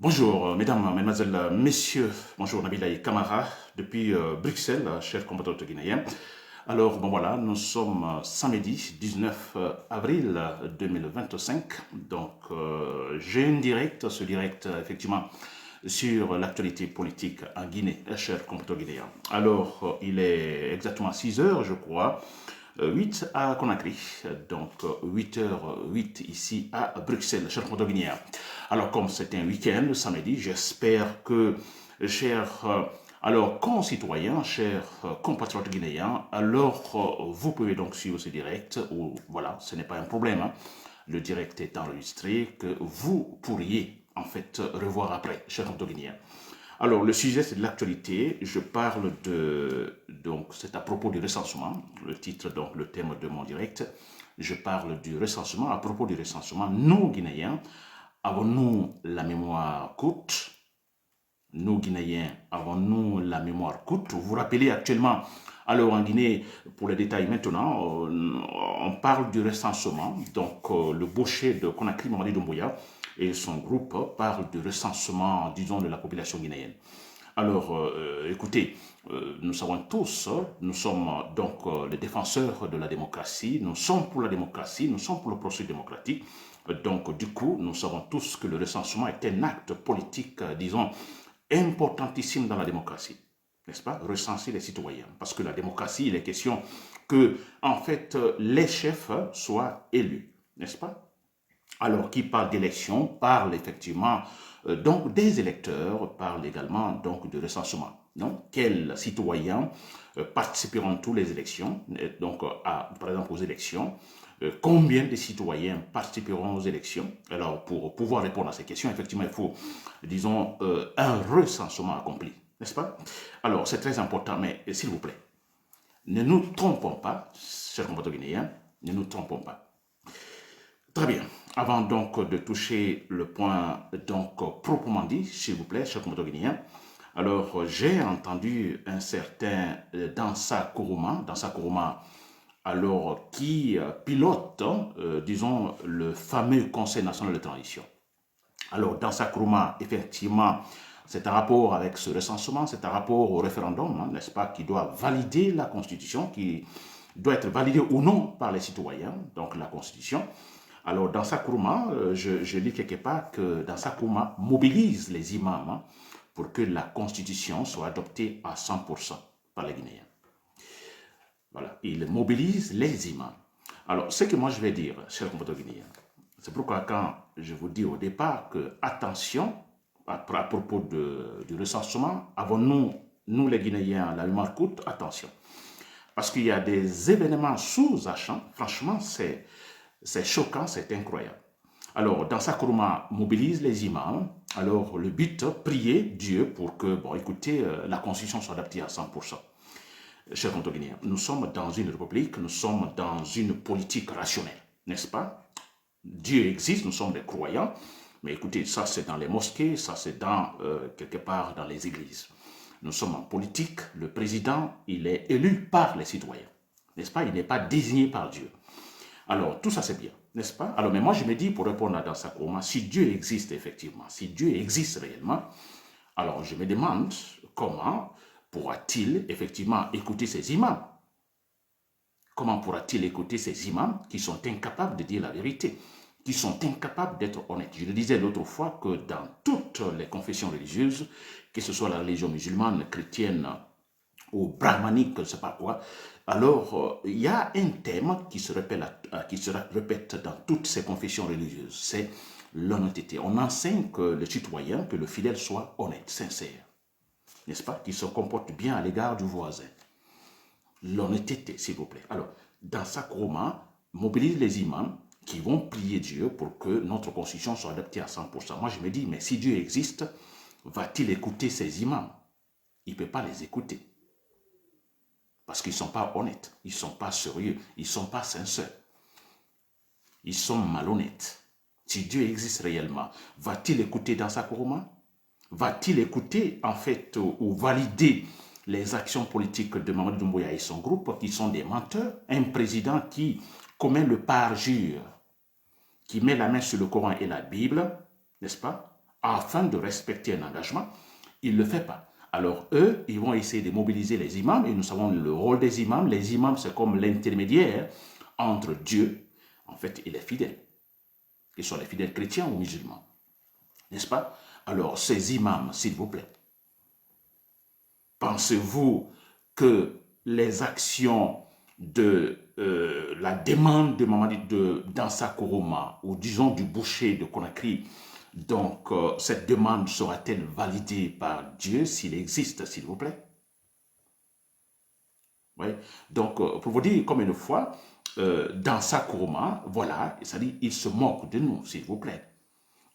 Bonjour, mesdames, mesdemoiselles, messieurs. Bonjour, Nabilaï Kamara, depuis Bruxelles, chers compatriotes guinéens. Alors, bon voilà, nous sommes samedi 19 avril 2025. Donc, j'ai une direct, ce direct, effectivement, sur l'actualité politique en Guinée, chers compatriotes guinéens. Alors, il est exactement 6 heures, je crois. 8 à Conakry, donc 8h08 ici à Bruxelles, chers compatriotes guinéens. Alors, comme c'est un week-end, samedi, j'espère que, chers concitoyens, chers compatriotes guinéens, alors vous pouvez donc suivre ce direct, ou voilà, ce n'est pas un problème, hein. Le direct est enregistré, que vous pourriez en fait revoir après, chers compatriotes guinéens. Alors, le sujet, c'est de l'actualité. Je parle de... Donc, c'est à propos du recensement. Le titre, donc, le thème de mon direct. Je parle du recensement. À propos du recensement, nous, Guinéens, avons-nous la mémoire courte? Nous, Guinéens, avons-nous la mémoire courte? Vous vous rappelez actuellement, alors en Guinée, pour les détails maintenant, on parle du recensement. Donc, le boucher de Conakry, Mamadi Doumbouya, et son groupe parlent du recensement, disons, de la population guinéenne. Alors, écoutez, nous savons tous, nous sommes donc les défenseurs de la démocratie, nous sommes pour la démocratie, nous sommes pour le processus démocratique. Donc, du coup, nous savons tous que le recensement est un acte politique, disons, importantissime dans la démocratie, n'est-ce pas? Recenser les citoyens. Parce que la démocratie, il est question que, en fait, les chefs soient élus, n'est-ce pas? Alors, qui parle d'élection parle effectivement donc des électeurs, parle également donc de recensement. Non? Quels citoyens participeront à toutes les élections, donc par exemple aux élections, combien de citoyens participeront aux élections? Alors, pour pouvoir répondre à ces questions, effectivement, il faut, disons, un recensement accompli, n'est-ce pas? Alors, c'est très important, mais s'il vous plaît, ne nous trompons pas, chers compatriotes guinéens, ne nous trompons pas. Très bien. Avant donc de toucher le point donc proprement dit, s'il vous plaît, chers compatriotes guinéens, alors j'ai entendu un certain Dansa Kourouma, alors qui pilote, disons, le fameux Conseil national de transition. Alors Dansa Kourouma, effectivement, c'est un rapport avec ce recensement, c'est un rapport au référendum, hein, n'est-ce pas, qui doit valider la Constitution, qui doit être validée ou non par les citoyens, donc la Constitution. Alors, dans sa Kourouma, je lis quelque part que dans sa Kourouma mobilise les imams hein, pour que la constitution soit adoptée à 100% par les Guinéens. Voilà, il mobilise les imams. Alors, ce que moi je vais dire, chers compatriotes guinéens, c'est pourquoi quand je vous dis au départ que, attention, à propos du recensement, avons-nous, nous les Guinéens, la mémoire courte, attention. Parce qu'il y a des événements sous-jacents, franchement, c'est choquant, c'est incroyable. Alors, dans sa Kourouma mobilise les imams. Alors, le but, prier Dieu pour que, bon, écoutez, la constitution soit adaptée à 100%. Chers Guinéens, nous sommes dans une république, nous sommes dans une politique rationnelle, n'est-ce pas? Dieu existe, nous sommes des croyants, mais écoutez, ça c'est dans les mosquées, ça c'est dans, quelque part dans les églises. Nous sommes en politique, le président, il est élu par les citoyens, n'est-ce pas? Il n'est pas désigné par Dieu. Alors, tout ça, c'est bien, n'est-ce pas? Alors, mais moi, je me dis, pour répondre à Dansa Kourouma, si Dieu existe effectivement, si Dieu existe réellement, alors je me demande comment pourra-t-il effectivement écouter ces imams? Comment pourra-t-il écouter ces imams qui sont incapables de dire la vérité, qui sont incapables d'être honnêtes? Je le disais l'autre fois que dans toutes les confessions religieuses, que ce soit la religion musulmane, chrétienne, ou brahmanique, je ne sais pas quoi. Alors, il y a un thème qui se répète dans toutes ces confessions religieuses, c'est l'honnêteté. On enseigne que le citoyen, que le fidèle soit honnête, sincère, n'est-ce pas? Qu'il se comporte bien à l'égard du voisin. L'honnêteté, s'il vous plaît. Alors, dans sa Kourouma, mobilise les imams qui vont prier Dieu pour que notre constitution soit adaptée à 100%. Moi, je me dis, mais si Dieu existe, va-t-il écouter ces imams? Il ne peut pas les écouter. Parce qu'ils ne sont pas honnêtes, ils ne sont pas sérieux, ils ne sont pas sincères. Ils sont malhonnêtes. Si Dieu existe réellement, va-t-il écouter dans sa Kourouma? Va-t-il écouter, en fait, ou valider les actions politiques de Mamadou Doumbouya et son groupe, qui sont des menteurs? Un président qui commet le parjure, qui met la main sur le Coran et la Bible, n'est-ce pas? afin de respecter un engagement, il ne le fait pas. Alors eux, ils vont essayer de mobiliser les imams, et nous savons le rôle des imams. Les imams, c'est comme l'intermédiaire entre Dieu, en fait, et les fidèles, qu'ils soient les fidèles chrétiens ou musulmans. N'est-ce pas? Alors, ces imams, s'il vous plaît, pensez-vous que les actions de la demande de Mamadi Dansa Koroma, ou disons du boucher de Conakry, donc cette demande sera-t-elle validée par Dieu s'il existe, s'il vous plaît? Oui. Donc, pour vous dire comme une fois, Dansa Koroma, voilà, c'est-à-dire il se moque de nous, s'il vous plaît.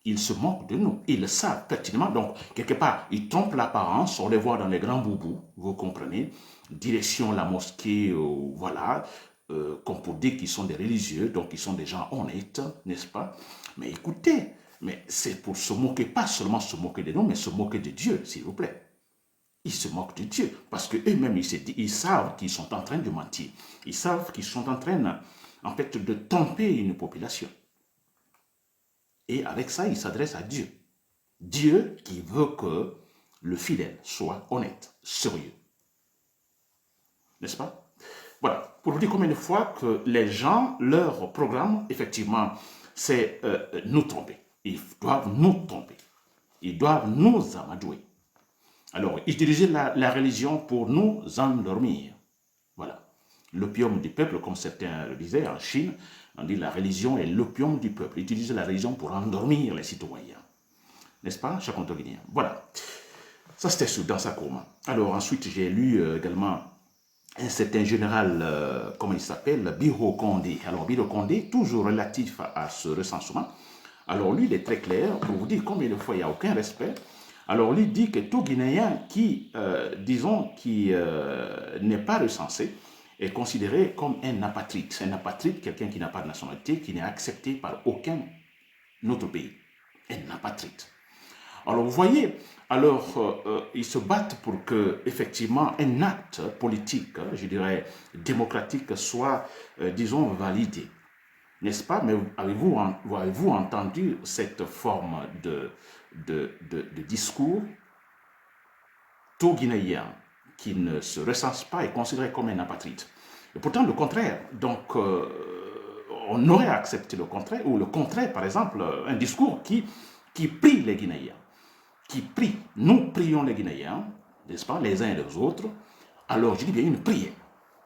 Ils se moquent de nous. Ils le savent pertinemment. Donc, quelque part, ils trompent l'apparence. On les voit dans les grands boubous, vous comprenez. Direction la mosquée, voilà, comme pour dire qu'ils sont des religieux, donc ils sont des gens honnêtes, n'est-ce pas? Mais écoutez, mais c'est pour se moquer, pas seulement se moquer de nous, mais se moquer de Dieu, s'il vous plaît. Ils se moquent de Dieu, parce qu'eux-mêmes, ils savent qu'ils sont en train de mentir. Ils savent qu'ils sont en train, en fait, de tromper une population. Et avec ça, il s'adresse à Dieu. Dieu qui veut que le fidèle soit honnête, sérieux. N'est-ce pas? Voilà. Pour vous dire combien de fois que les gens, leur programme, effectivement, c'est nous tromper. Ils doivent nous tromper. Ils doivent nous amadouer. Alors, utiliser la religion pour nous endormir. Voilà. L'opium du peuple, comme certains le disaient en Chine, on dit la religion est l'opium du peuple. Utiliser la religion pour endormir les citoyens. N'est-ce pas, cher Guinéen? Voilà. Ça, c'était dans sa courma. Alors, ensuite, j'ai lu également un certain général, comment il s'appelle, Biro Condé. Alors, Biro Condé, toujours relatif à ce recensement. Alors, lui, il est très clair pour vous dire combien de fois il n'y a aucun respect. Alors, lui dit que tout Guinéen qui, disons, qui n'est pas recensé, est considéré comme un apatride. Un apatride, quelqu'un qui n'a pas de nationalité, qui n'est accepté par aucun autre pays. Un apatride. Alors, vous voyez, alors, ils se battent pour que, effectivement, un acte politique, je dirais, démocratique, soit, disons, validé. N'est-ce pas? Mais avez-vous entendu cette forme de discours? Tout Guinéen qui ne se recense pas est considéré comme un apatride. Et pourtant, le contraire. Donc, on aurait accepté le contraire, ou le contraire, par exemple, un discours qui prie les Guinéens. Qui prie. Nous prions les Guinéens, n'est-ce pas, les uns et les autres. Alors, je dis bien une prière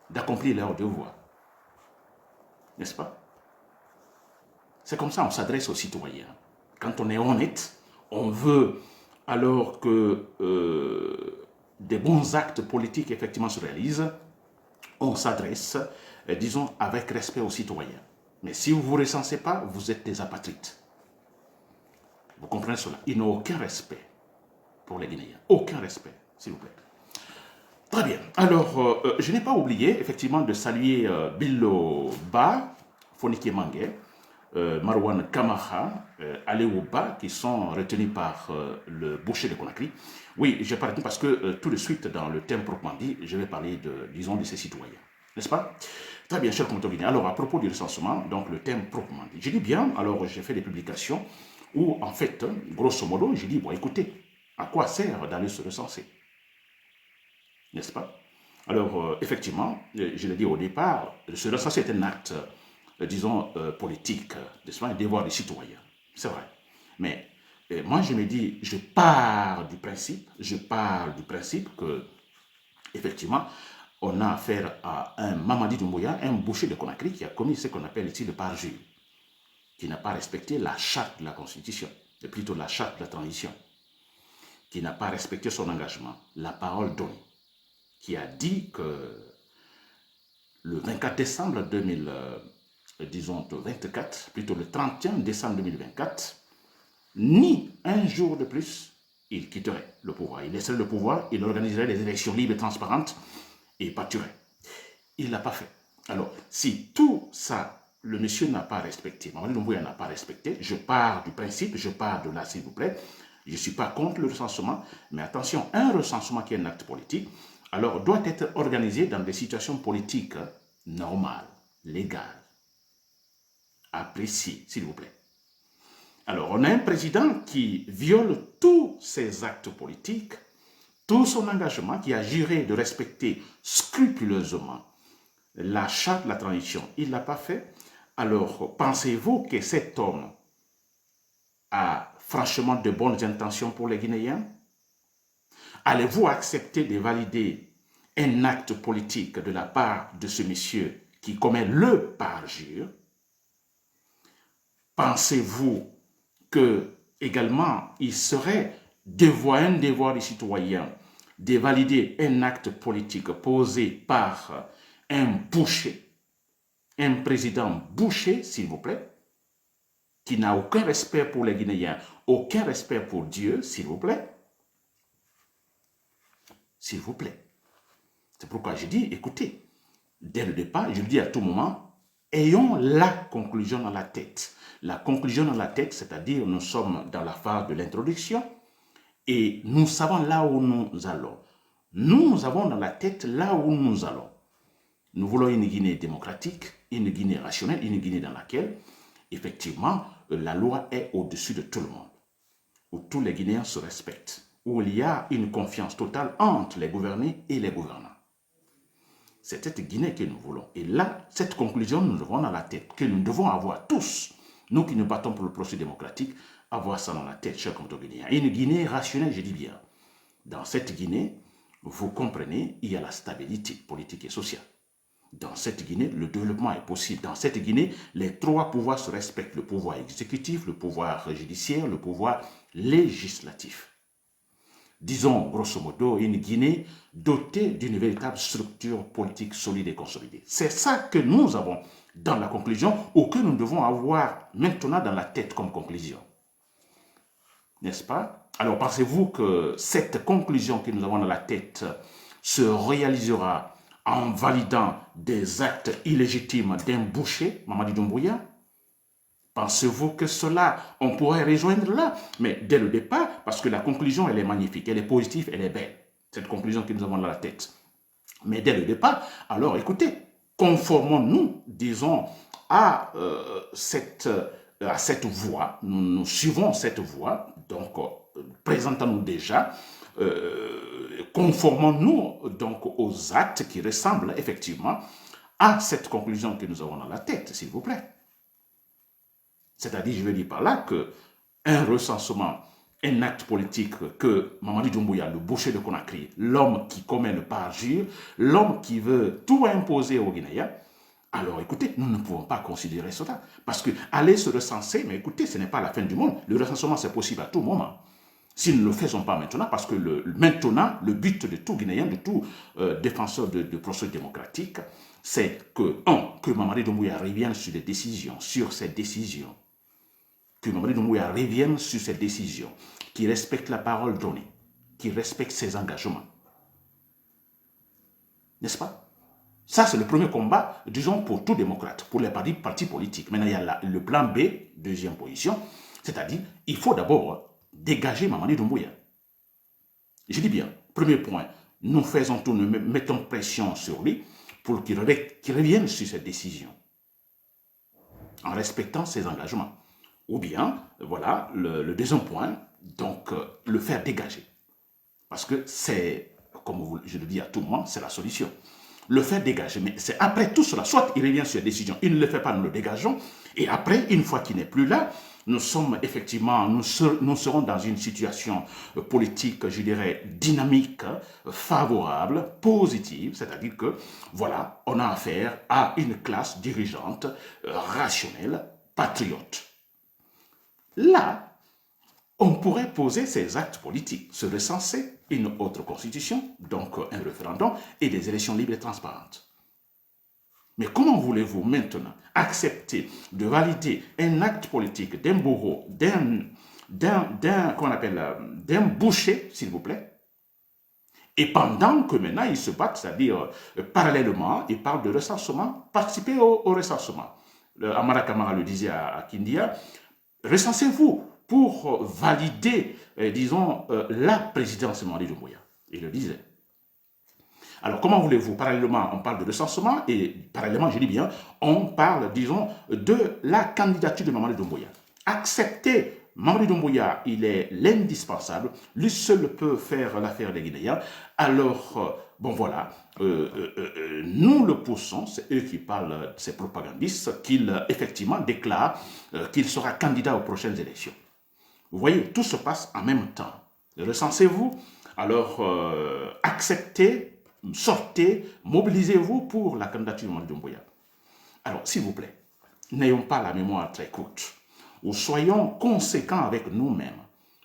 d'accomplir leur devoir. N'est-ce pas? C'est comme ça qu'on s'adresse aux citoyens. Quand on est honnête, on veut alors que des bons actes politiques effectivement se réalisent, on s'adresse, disons, avec respect aux citoyens. Mais si vous ne vous recensez pas, vous êtes des apatrides. Vous comprenez cela? Ils n'ont aucun respect pour les Guinéens. Aucun respect, s'il vous plaît. Très bien. Alors, je n'ai pas oublié, effectivement, de saluer Billo Ba, Fonike Mangue, Marwan Kamara, Aléouba, qui sont retenus par le boucher de Conakry. Oui, je parle parce que tout de suite, dans le thème proprement dit, je vais parler, disons, de ces citoyens. N'est-ce pas? Très bien, cher Comte Guinéen. Alors, à propos du recensement, donc le thème proprement dit. Je dis bien, alors j'ai fait des publications où, en fait, grosso modo, j'ai dit, bon, écoutez, à quoi sert d'aller se recenser? N'est-ce pas? Alors, effectivement, je l'ai dit au départ, se recenser est un acte disons, politique, n'est-ce pas, un devoir des citoyens. C'est vrai. Mais moi, je me dis, je pars du principe que, effectivement, on a affaire à un Mamadi Doumbouya, un boucher de Conakry qui a commis ce qu'on appelle ici le parjure, qui n'a pas respecté la charte de la Constitution, et plutôt la charte de la transition, qui n'a pas respecté son engagement, la parole donnée, qui a dit que le 24 décembre 2024, plutôt le 31 décembre 2024, ni un jour de plus, il quitterait le pouvoir. Il laisserait le pouvoir, il organiserait des élections libres et transparentes et partirait. Il ne l'a pas fait. Alors, si tout ça, le monsieur n'a pas respecté, Mamadi Doumbouya n'a pas respecté, je pars du principe, je pars de là, s'il vous plaît, je ne suis pas contre le recensement, mais attention, un recensement qui est un acte politique, alors doit être organisé dans des situations politiques normales, légales, appréciées, s'il vous plaît. Alors, on a un président qui viole tous ses actes politiques, tout son engagement, qui a juré de respecter scrupuleusement la charte de la transition. Il ne l'a pas fait. Alors, pensez-vous que cet homme a franchement de bonnes intentions pour les Guinéens? Allez-vous accepter de valider un acte politique de la part de ce monsieur qui commet le parjure? Pensez-vous que également il serait un devoir des citoyens de valider un acte politique posé par un boucher, un président boucher, s'il vous plaît, qui n'a aucun respect pour les Guinéens, aucun respect pour Dieu, s'il vous plaît? S'il vous plaît. C'est pourquoi je dis, écoutez, dès le départ, je le dis à tout moment, ayons la conclusion dans la tête. La conclusion dans la tête, c'est-à-dire nous sommes dans la phase de l'introduction et nous savons là où nous allons. Nous avons dans la tête là où nous allons. Nous voulons une Guinée démocratique, une Guinée rationnelle, une Guinée dans laquelle, effectivement, la loi est au-dessus de tout le monde, où tous les Guinéens se respectent, où il y a une confiance totale entre les gouvernés et les gouvernants. C'est cette Guinée que nous voulons. Et là, cette conclusion, nous devons dans la tête, que nous devons avoir tous, nous qui nous battons pour le processus démocratique, avoir ça dans la tête, chers compatriotes guinéens. Une Guinée rationnelle, je dis bien. Dans cette Guinée, vous comprenez, il y a la stabilité politique et sociale. Dans cette Guinée, le développement est possible. Dans cette Guinée, les trois pouvoirs se respectent. Le pouvoir exécutif, le pouvoir judiciaire, le pouvoir législatif. Disons, grosso modo, une Guinée dotée d'une véritable structure politique solide et consolidée. C'est ça que nous avons dans la conclusion, ou que nous devons avoir maintenant dans la tête comme conclusion. N'est-ce pas? Alors, pensez-vous que cette conclusion que nous avons dans la tête se réalisera en validant des actes illégitimes d'un boucher, Mamadi Doumbouya? Pensez-vous que cela, on pourrait rejoindre là? Mais dès le départ, parce que la conclusion, elle est magnifique, elle est positive, elle est belle. Cette conclusion que nous avons dans la tête. Mais dès le départ, alors écoutez, conformons-nous, disons, à cette voie. Nous suivons cette voie, donc présentons-nous déjà, conformons-nous donc aux actes qui ressemblent effectivement à cette conclusion que nous avons dans la tête, s'il vous plaît. C'est-à-dire, je veux dire par là qu'un recensement, un acte politique que Mamadi Doumbouya, le boucher de Conakry, l'homme qui commet le parjure, l'homme qui veut tout imposer aux Guinéens, alors écoutez, nous ne pouvons pas considérer cela. Parce que aller se recenser, mais écoutez, ce n'est pas la fin du monde. Le recensement, c'est possible à tout moment. Si nous ne le faisons pas maintenant, parce que maintenant, le but de tout Guinéen, de tout défenseur de processus démocratique, c'est que Mamadi Doumbouya revienne sur ses décisions, que Mamadi Doumbouya revienne sur ses décisions, qui respecte la parole donnée, qui respecte ses engagements. N'est-ce pas? Ça, c'est le premier combat, disons, pour tout démocrate, pour les partis politiques. Maintenant, il y a le plan B, deuxième position, c'est-à-dire, il faut d'abord dégager Mamadi Doumbouya. Je dis bien, premier point, nous faisons tout, nous mettons pression sur lui pour qu'il revienne sur ses décisions, en respectant ses engagements. Ou bien, voilà, le deuxième point, donc, le faire dégager. Parce que c'est, comme je le dis à tout moment, c'est la solution. Le faire dégager, mais c'est après tout cela, soit il revient sur la décision, il ne le fait pas, nous le dégageons, et après, une fois qu'il n'est plus là, nous sommes effectivement, nous serons dans une situation politique, je dirais, dynamique, favorable, positive, c'est-à-dire que, voilà, on a affaire à une classe dirigeante, rationnelle, patriote. Là, on pourrait poser ces actes politiques, se recenser, une autre constitution, donc un référendum et des élections libres et transparentes. Mais comment voulez-vous maintenant accepter de valider un acte politique d'un bourreau, d'un boucher, s'il vous plaît, et pendant que maintenant ils se battent, c'est-à-dire parallèlement, ils parlent de recensement, participer au recensement. Amara Kamara le disait à Kindia, recensez-vous pour valider, disons, la présidence de Mamadi Doumbouya. Il le disait. Alors, comment voulez-vous? Parallèlement, on parle de recensement et parallèlement, je dis bien, on parle, disons, de la candidature de Mamadi Doumbouya. Accepter Mamadi Doumbouya, il est l'indispensable. Lui seul peut faire l'affaire des Guinéens. Alors, bon voilà, nous le poussons, c'est eux qui parlent, ces propagandistes, qu'ils effectivement déclarent qu'il sera candidat aux prochaines élections. Vous voyez, tout se passe en même temps. Recensez-vous, alors acceptez, sortez, mobilisez-vous pour la candidature de Mamadi Doumbouya. Alors, s'il vous plaît, n'ayons pas la mémoire très courte, ou soyons conséquents avec nous-mêmes.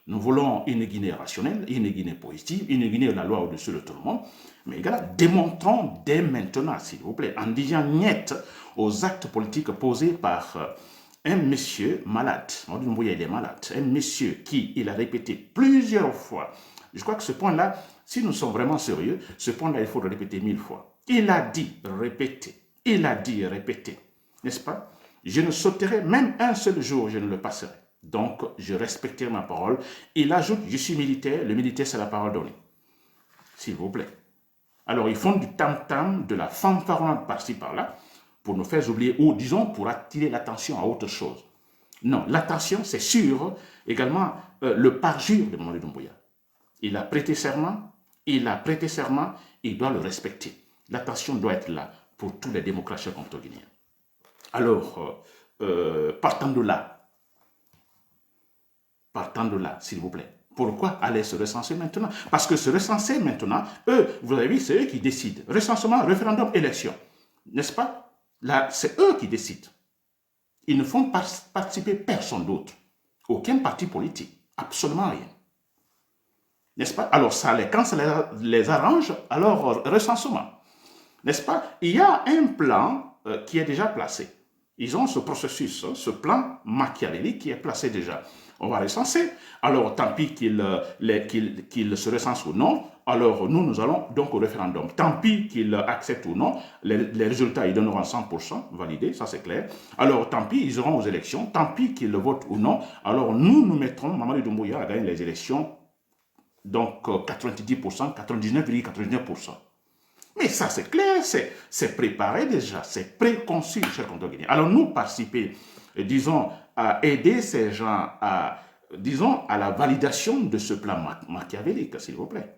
Nous voulons une Guinée rationnelle, une Guinée positive, une Guinée de la loi au-dessus de tout le monde. Mais également, démontrons dès maintenant, s'il vous plaît, en disant niet aux actes politiques posés par un monsieur malade. Mamadi Doumbouya, il est malade. Un monsieur qui, il a répété plusieurs fois. Je crois que ce point-là, si nous sommes vraiment sérieux, ce point-là, il faut le répéter 1000 fois. Il a dit répéter. Il a dit répéter. N'est-ce pas? Je ne sauterai même un seul jour, je ne le passerai. Donc, je respecterai ma parole. Il ajoute, je suis militaire, le militaire, c'est la parole donnée. S'il vous plaît. Alors, ils font du tam-tam, de la fanfaronnade par-ci, par-là, pour nous faire oublier, ou disons, pour attirer l'attention à autre chose. Non, l'attention, c'est sur également le parjure de Mamadi Doumbouya. Il a prêté serment, il doit le respecter. L'attention doit être là pour tous les démocrates contre-guinéens. Alors, partant de là, s'il vous plaît, pourquoi aller se recenser maintenant? Parce que se recenser maintenant, eux, vous avez vu, c'est eux qui décident. Recensement, référendum, élection. N'est-ce pas? Là, c'est eux qui décident. Ils ne font participer personne d'autre. Aucun parti politique. Absolument rien. N'est-ce pas? Alors, quand ça les arrange, alors recensement. N'est-ce pas? Il y a un plan qui est déjà placé. Ils ont ce processus, ce plan machiavélique qui est placé déjà. On va recenser. Alors, tant pis qu'ils se recensent ou non. Alors, nous allons donc au référendum. Tant pis qu'ils acceptent ou non. Les résultats, ils donneront 100% validés, ça c'est clair. Alors, tant pis, ils iront aux élections. Tant pis qu'ils le votent ou non. Alors, nous mettrons Mamadi Doumbouya à gagner les élections. Donc, 90%, 99,99%. Mais ça, c'est clair, c'est préparé déjà, c'est préconçu, chers contre-guinéens. Alors, nous participer, disons, à aider ces gens à la validation de ce plan machiavélique, s'il vous plaît.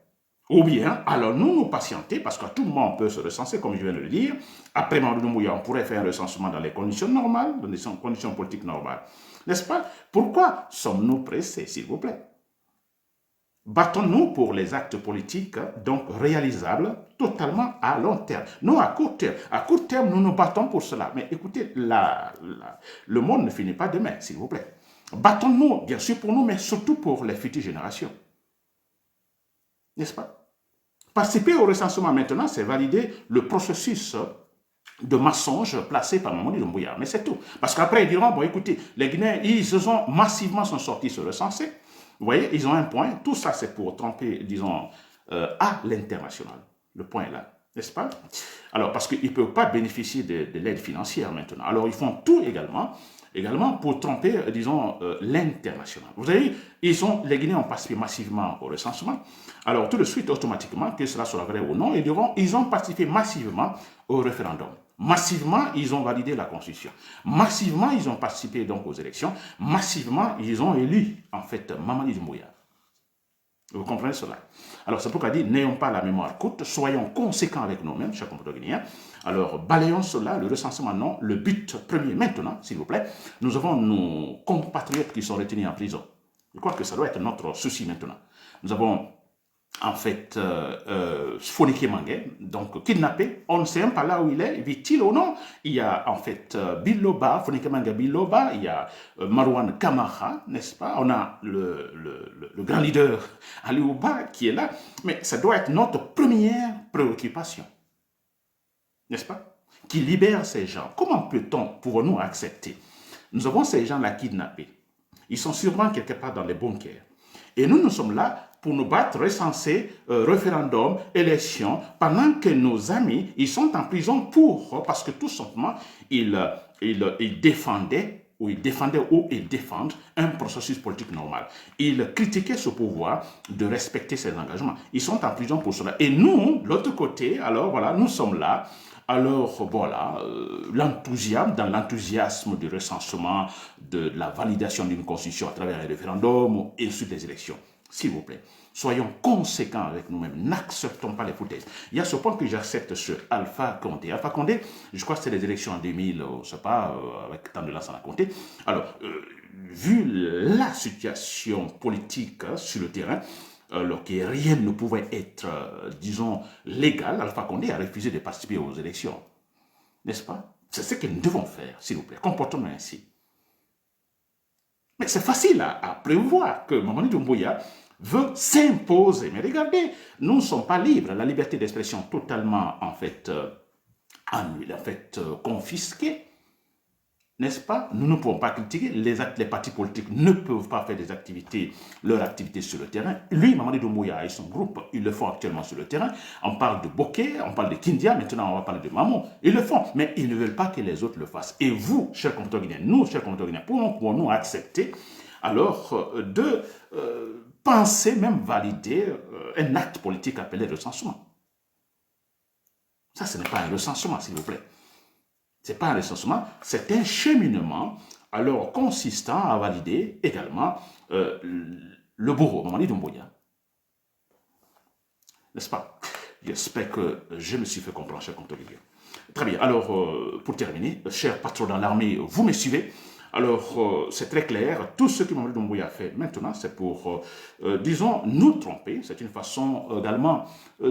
Ou bien, alors nous patienter, parce qu'à tout moment, on peut se recenser, comme je viens de le dire. Après Mamadi Doumbouya, on pourrait faire un recensement dans les conditions normales, dans les conditions politiques normales. N'est-ce pas? Pourquoi sommes-nous pressés, s'il vous plaît? Battons-nous pour les actes politiques, donc réalisables, totalement à long terme. Non, à court terme. À court terme, nous nous battons pour cela. Mais écoutez, le monde ne finit pas demain, s'il vous plaît. Battons-nous, bien sûr, pour nous, mais surtout pour les futures générations. N'est-ce pas? Participer au recensement maintenant, c'est valider le processus de mensonges placé par Mamadi Doumbouya. Mais c'est tout. Parce qu'après, ils diront, bon, écoutez, les Guinéens, ils massivement sont sortis se recenser. Vous voyez, ils ont un point. Tout ça, c'est pour tromper, disons, à l'international. Le point est là, n'est-ce pas? Alors, parce qu'ils ne peuvent pas bénéficier de l'aide financière maintenant. Alors, ils font tout également pour tromper, disons, l'international. Vous avez vu, les Guinéens ont participé massivement au recensement. Alors, tout de suite, automatiquement, que cela soit vrai ou non, ils ont participé massivement au référendum. Massivement, ils ont validé la Constitution. Massivement, ils ont participé donc aux élections. Massivement, ils ont élu, en fait, Mamadi Doumbouya. Vous comprenez cela? Alors, c'est pourquoi dit, n'ayons pas la mémoire courte, soyons conséquents avec nous-mêmes, chers compatriotes guinéens. Alors, balayons cela, le recensement, non. Le but premier, maintenant, s'il vous plaît, nous avons nos compatriotes qui sont retenus en prison. Je crois que ça doit être notre souci maintenant. Nous avons en fait Fonike Mangue, donc kidnappé, on ne sait même pas là où il est, vit-il ou non. Il y a en fait Biloba, Fonike Mangue Biloba, il y a Marwan Kamara, n'est-ce pas? On a le grand leader Aliouba qui est là, mais ça doit être notre première préoccupation, n'est-ce pas? Qui libère ces gens. Comment pouvons-nous accepter? Nous avons ces gens-là kidnappés. Ils sont sûrement quelque part dans les bunkers. Et nous sommes là pour nous battre, recenser, référendum, élection, pendant que nos amis, ils sont en prison parce que tout simplement, ils défendaient ou ils défendent un processus politique normal. Ils critiquaient ce pouvoir de respecter ses engagements. Ils sont en prison pour cela. Et nous, de l'autre côté, alors voilà, nous sommes là, Alors, voilà, dans l'enthousiasme du recensement, de la validation d'une constitution à travers un référendum et ensuite les élections. S'il vous plaît, soyons conséquents avec nous-mêmes, n'acceptons pas les foutaises. Il y a ce point que j'accepte sur Alpha Condé. Alpha Condé, je crois que c'est les élections en 2000, je ne sais pas, avec tant de là, ça a compté. Alors, vu la situation politique sur le terrain, alors que rien ne pouvait être, disons, légal, Alpha Condé a refusé de participer aux élections. N'est-ce pas? C'est ce que nous devons faire, s'il vous plaît. Comportons-nous ainsi. Mais c'est facile à prévoir que Mamadi Doumbouya veut s'imposer. Mais regardez, nous ne sommes pas libres. La liberté d'expression totalement, en fait, confisquée. N'est-ce pas? Nous ne pouvons pas critiquer. Les partis politiques ne peuvent pas faire leurs activités sur le terrain. Lui, Mamadi Doumbouya et son groupe, ils le font actuellement sur le terrain. On parle de Bokeh, on parle de Kindia, maintenant on va parler de Mamon. Ils le font, mais ils ne veulent pas que les autres le fassent. Et vous, chers compatriotes guinéens, nous, chers compatriotes guinéens, pouvons-nous accepter alors de penser, même valider un acte politique appelé recensement? Ça, ce n'est pas un recensement, s'il vous plaît. Ce n'est pas un recensement, c'est un cheminement alors consistant à valider également le bourreau, Mamadi Doumbouya. N'est-ce pas? J'espère que je me suis fait comprendre, cher compatriotes. Très bien, alors pour terminer, chers patrons dans l'armée, vous me suivez? Alors, c'est très clair, tout ce que Mamadi Doumbouya a fait maintenant, c'est pour, disons, nous tromper. C'est une façon également,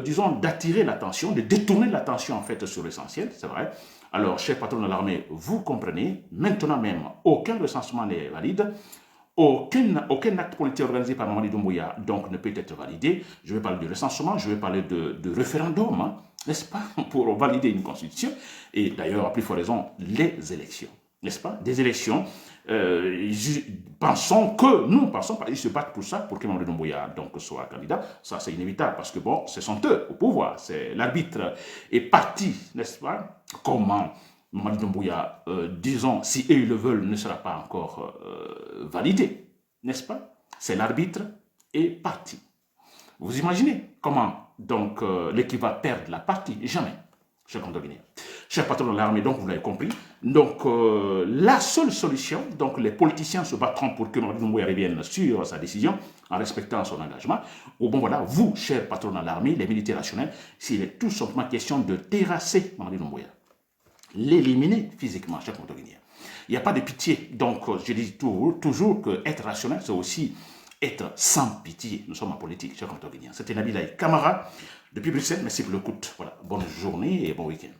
disons, d'attirer l'attention, de détourner l'attention en fait sur l'essentiel, c'est vrai. Alors, chers patrons de l'armée, vous comprenez, maintenant même, aucun recensement n'est valide, aucun acte politique organisé par Mamadi Doumbouya donc ne peut être validé. Je vais parler de recensement, je vais parler de référendum, hein, n'est-ce pas, pour valider une constitution, et d'ailleurs, à plus forte raison, les élections. N'est-ce pas? Des élections. Nous pensons qu'ils se battent pour ça, pour que Mamadi Doumbouya donc soit candidat. Ça, c'est inévitable parce que bon, ce sont eux au pouvoir. C'est l'arbitre est parti, n'est-ce pas? Comment Mamadi Doumbouya, disons, si eux le veulent, ne sera pas encore validé, n'est-ce pas? C'est l'arbitre est parti. Vous imaginez comment donc l'équipe va perdre la partie? Jamais. Chers compatriotes guinéens. Chers patrons de l'armée, donc vous l'avez compris. Donc la seule solution, donc les politiciens se battront pour que Mamadi Doumbouya revienne sur sa décision en respectant son engagement. Ou bon voilà, vous, chers patrons de l'armée, les militaires nationaux, s'il est tout simplement question de terrasser Mamadi Doumbouya, l'éliminer physiquement, chers compatriotes guinéens. Il n'y a pas de pitié. Donc je dis toujours que être rationnel, c'est aussi être sans pitié. Nous sommes en politique, chers compatriotes guinéens. C'était Nabil Aïe Camara. Depuis Bruxelles, merci pour l'écoute. Voilà, bonne journée et bon week-end.